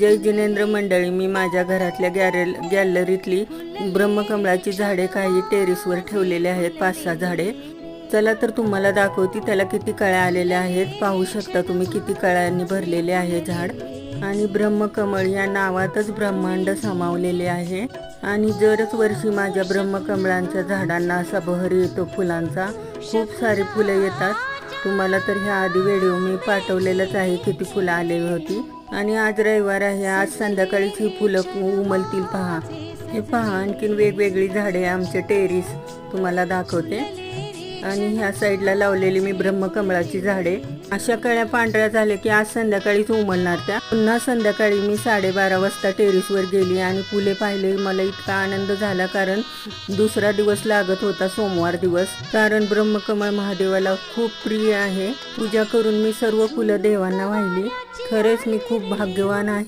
जय जिनेंद्र मंडळी, मी माझ्या घरातल्या गॅलरीतली ब्रह्मकमळाची झाडे काही टेरेसवर ठेवलेले आहेत, 5-6 झाडे. चला तर तुम्हाला दाखवते त्याला किती कळ्या आलेल्या आहेत. पाहू शकता तुम्ही किती कळ्यांनी भरलेले आहे झाड. आणि ब्रह्मकमळ या नावातच ब्रह्मांड सामावलेले आहे. आणि दरच वर्षी माझ्या ब्रह्मकमळांच्या झाडांना असा बहर येतो फुलांचा. खूप सारी फुलं येतात. तुम्हाला तर ह्या आधी व्हिडिओ मी पाठवलेलाच आहे किती फुलं आलेली होती. आणि आज रविवार आहे, आज संध्याकाळीच ही फुलं उमलतील पहा. हे पहा, आणखीन वेगवेगळी झाडे आमचे टेरेस तुम्हाला दाखवते. आणि ह्या साईडला लावलेली मी ब्रह्मकमळाची झाडे. अशा कळ्या पांढऱ्या झाल्या की आज संध्याकाळीच उमलणार त्या. पुन्हा संध्याकाळी मी 12:30 वाजता टेरेसवर गेली आणि फुले पाहिले. मला इतका आनंद झाला, कारण दुसरा दिवस लागत होता, सोमवार दिवस. कारण ब्रह्मकमळ महादेवाला खूप प्रिय आहे. पूजा करून मी सर्व फुलं देवांना वाहिली. खरेच मी खूप भाग्यवान आहे.